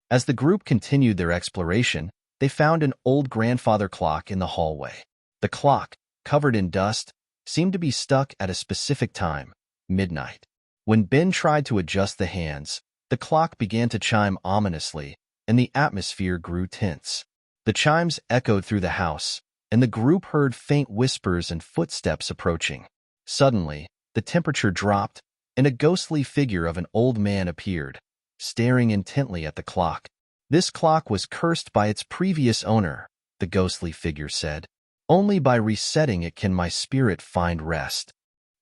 As the group continued their exploration, they found an old grandfather clock in the hallway. The clock, covered in dust, seemed to be stuck at a specific time, midnight. When Ben tried to adjust the hands, the clock began to chime ominously, and the atmosphere grew tense. The chimes echoed through the house, and the group heard faint whispers and footsteps approaching. Suddenly, the temperature dropped, and a ghostly figure of an old man appeared, staring intently at the clock. This clock was cursed by its previous owner, the ghostly figure said. Only by resetting it can my spirit find rest.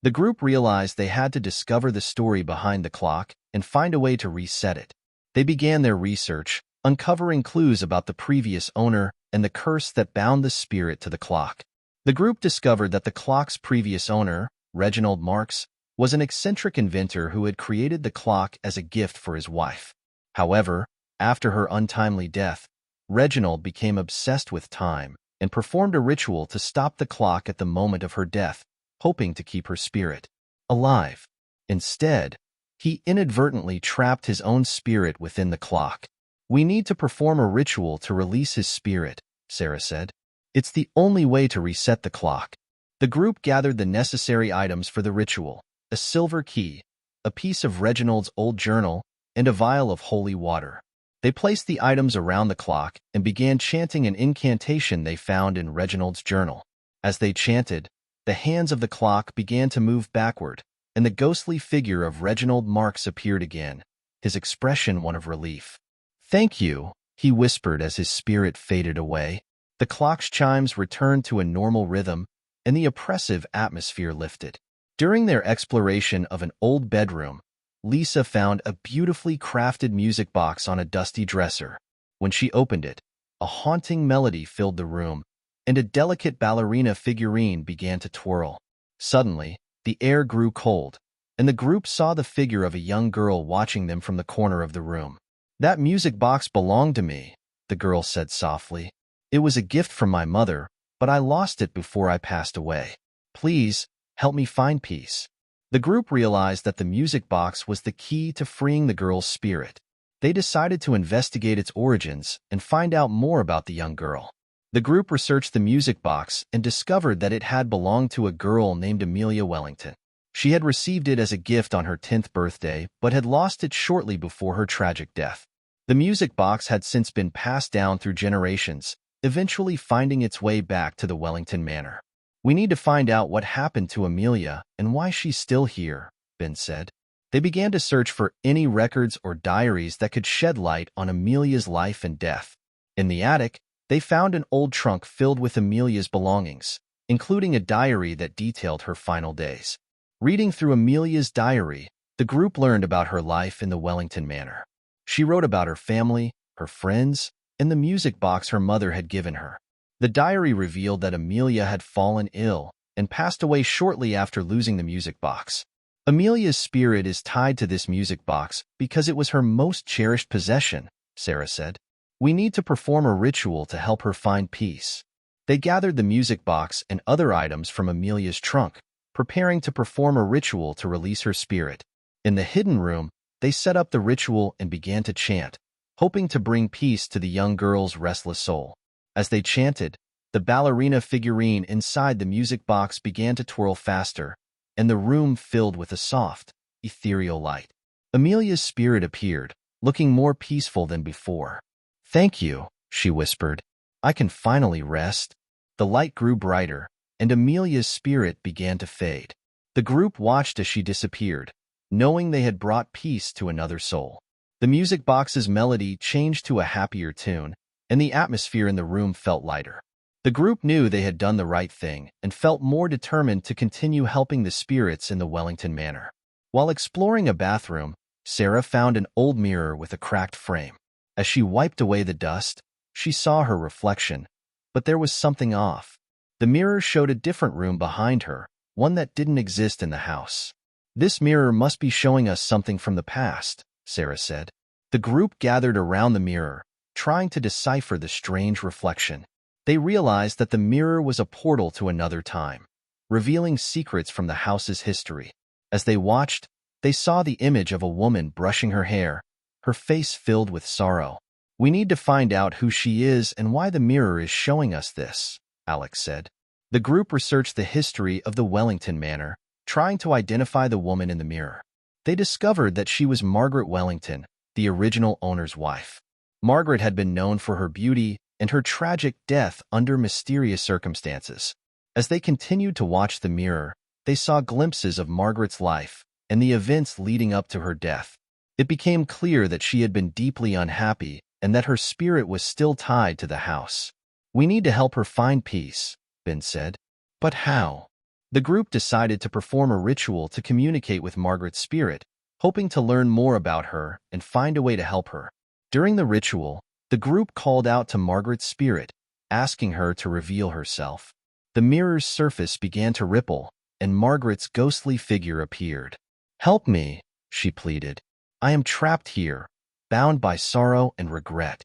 The group realized they had to discover the story behind the clock and find a way to reset it. They began their research, uncovering clues about the previous owner and the curse that bound the spirit to the clock. The group discovered that the clock's previous owner, Reginald Marks, was an eccentric inventor who had created the clock as a gift for his wife. However, after her untimely death, Reginald became obsessed with time and performed a ritual to stop the clock at the moment of her death, hoping to keep her spirit alive. Instead, he inadvertently trapped his own spirit within the clock. "We need to perform a ritual to release his spirit," Sarah said. "It's the only way to reset the clock." The group gathered the necessary items for the ritual: a silver key, a piece of Reginald's old journal, and a vial of holy water. They placed the items around the clock and began chanting an incantation they found in Reginald's journal. As they chanted, the hands of the clock began to move backward, and the ghostly figure of Reginald Marks appeared again, his expression one of relief. "Thank you," he whispered as his spirit faded away. The clock's chimes returned to a normal rhythm, and the oppressive atmosphere lifted. During their exploration of an old bedroom, Lisa found a beautifully crafted music box on a dusty dresser. When she opened it, a haunting melody filled the room, and a delicate ballerina figurine began to twirl. Suddenly, the air grew cold, and the group saw the figure of a young girl watching them from the corner of the room. "That music box belonged to me," the girl said softly. "It was a gift from my mother, but I lost it before I passed away. Please, help me find peace." The group realized that the music box was the key to freeing the girl's spirit. They decided to investigate its origins and find out more about the young girl. The group researched the music box and discovered that it had belonged to a girl named Amelia Wellington. She had received it as a gift on her 10th birthday, but had lost it shortly before her tragic death. The music box had since been passed down through generations, eventually finding its way back to the Wellington Manor. "We need to find out what happened to Amelia and why she's still here," Ben said. They began to search for any records or diaries that could shed light on Amelia's life and death. In the attic, they found an old trunk filled with Amelia's belongings, including a diary that detailed her final days. Reading through Amelia's diary, the group learned about her life in the Wellington Manor. She wrote about her family, her friends, and the music box her mother had given her. The diary revealed that Amelia had fallen ill and passed away shortly after losing the music box. "Amelia's spirit is tied to this music box because it was her most cherished possession," Sarah said. "We need to perform a ritual to help her find peace." They gathered the music box and other items from Amelia's trunk, preparing to perform a ritual to release her spirit. In the hidden room, they set up the ritual and began to chant, hoping to bring peace to the young girl's restless soul. As they chanted, the ballerina figurine inside the music box began to twirl faster, and the room filled with a soft, ethereal light. Amelia's spirit appeared, looking more peaceful than before. "Thank you," she whispered. "I can finally rest." The light grew brighter, and Amelia's spirit began to fade. The group watched as she disappeared, knowing they had brought peace to another soul. The music box's melody changed to a happier tune, and the atmosphere in the room felt lighter. The group knew they had done the right thing and felt more determined to continue helping the spirits in the Wellington Manor. While exploring a bathroom, Sarah found an old mirror with a cracked frame. As she wiped away the dust, she saw her reflection, but there was something off. The mirror showed a different room behind her, one that didn't exist in the house. "This mirror must be showing us something from the past," Sarah said. The group gathered around the mirror, trying to decipher the strange reflection. They realized that the mirror was a portal to another time, revealing secrets from the house's history. As they watched, they saw the image of a woman brushing her hair, her face filled with sorrow. We need to find out who she is and why the mirror is showing us this, Alex said. The group researched the history of the Wellington Manor, trying to identify the woman in the mirror. They discovered that she was Margaret Wellington, the original owner's wife. Margaret had been known for her beauty and her tragic death under mysterious circumstances. As they continued to watch the mirror, they saw glimpses of Margaret's life and the events leading up to her death. It became clear that she had been deeply unhappy and that her spirit was still tied to the house. "We need to help her find peace," Ben said. "But how?" The group decided to perform a ritual to communicate with Margaret's spirit, hoping to learn more about her and find a way to help her. During the ritual, the group called out to Margaret's spirit, asking her to reveal herself. The mirror's surface began to ripple, and Margaret's ghostly figure appeared. "Help me," she pleaded. "I am trapped here, bound by sorrow and regret."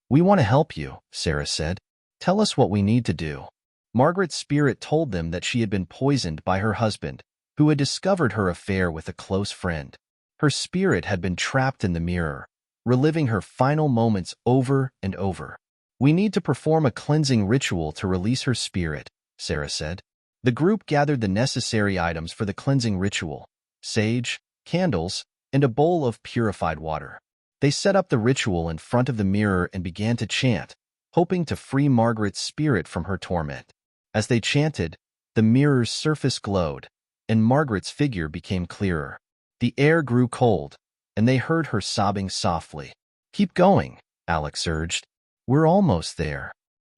"We want to help you," Sarah said. "Tell us what we need to do." Margaret's spirit told them that she had been poisoned by her husband, who had discovered her affair with a close friend. Her spirit had been trapped in the mirror, reliving her final moments over and over. "We need to perform a cleansing ritual to release her spirit," Sarah said. The group gathered the necessary items for the cleansing ritual: sage, candles, and a bowl of purified water. They set up the ritual in front of the mirror and began to chant, hoping to free Margaret's spirit from her torment. As they chanted, the mirror's surface glowed, and Margaret's figure became clearer. The air grew cold, and they heard her sobbing softly. "Keep going," Alex urged. "We're almost there."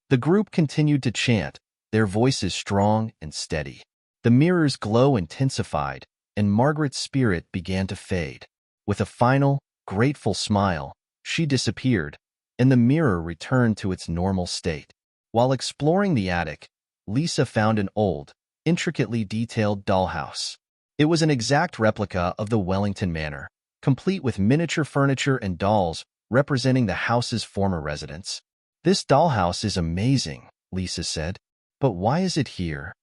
The group continued to chant, their voices strong and steady. The mirror's glow intensified, and Margaret's spirit began to fade. With a final, grateful smile, she disappeared, and the mirror returned to its normal state. While exploring the attic, Lisa found an old, intricately detailed dollhouse. It was an exact replica of the Wellington Manor, complete with miniature furniture and dolls representing the house's former residents. "This dollhouse is amazing," Lisa said. "But why is it here?"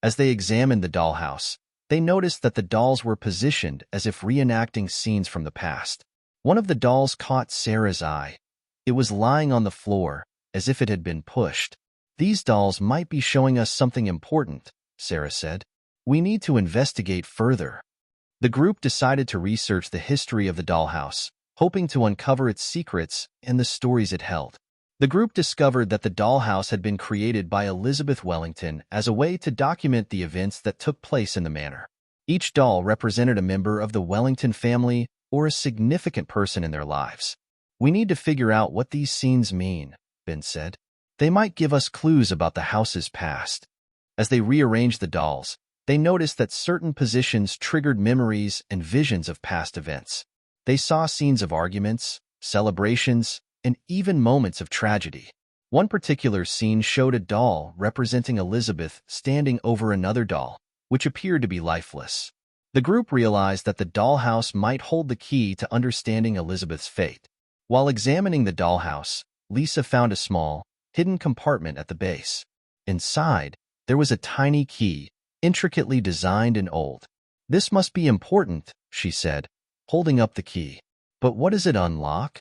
As they examined the dollhouse, they noticed that the dolls were positioned as if reenacting scenes from the past. One of the dolls caught Sarah's eye. It was lying on the floor, as if it had been pushed. "These dolls might be showing us something important," Sarah said. "We need to investigate further." The group decided to research the history of the dollhouse, hoping to uncover its secrets and the stories it held. The group discovered that the dollhouse had been created by Elizabeth Wellington as a way to document the events that took place in the manor. Each doll represented a member of the Wellington family or a significant person in their lives. "We need to figure out what these scenes mean," Ben said. "They might give us clues about the house's past." As they rearranged the dolls, they noticed that certain positions triggered memories and visions of past events. They saw scenes of arguments, celebrations, and even moments of tragedy. One particular scene showed a doll representing Elizabeth standing over another doll, which appeared to be lifeless. The group realized that the dollhouse might hold the key to understanding Elizabeth's fate. While examining the dollhouse, Lisa found a small, hidden compartment at the base. Inside, there was a tiny key, intricately designed and old. "This must be important," she said, holding up the key. "But what does it unlock?"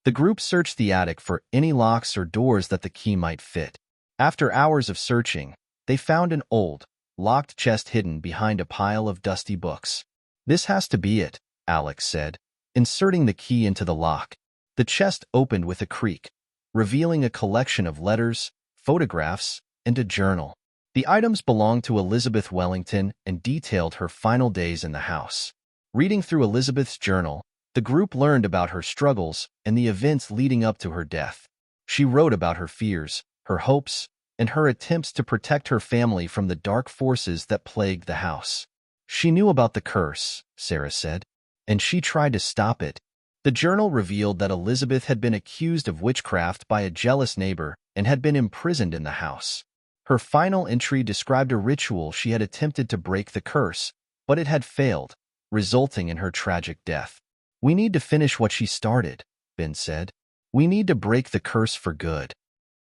The group searched the attic for any locks or doors that the key might fit. After hours of searching, they found an old, locked chest hidden behind a pile of dusty books. "This has to be it," Alex said, inserting the key into the lock. The chest opened with a creak, revealing a collection of letters, photographs, and a journal. The items belonged to Elizabeth Wellington and detailed her final days in the house. Reading through Elizabeth's journal, the group learned about her struggles and the events leading up to her death. She wrote about her fears, her hopes, and her attempts to protect her family from the dark forces that plagued the house. "She knew about the curse," Sarah said, "and she tried to stop it." The journal revealed that Elizabeth had been accused of witchcraft by a jealous neighbor and had been imprisoned in the house. Her final entry described a ritual she had attempted to break the curse, but it had failed, resulting in her tragic death. "We need to finish what she started," Ben said. "We need to break the curse for good."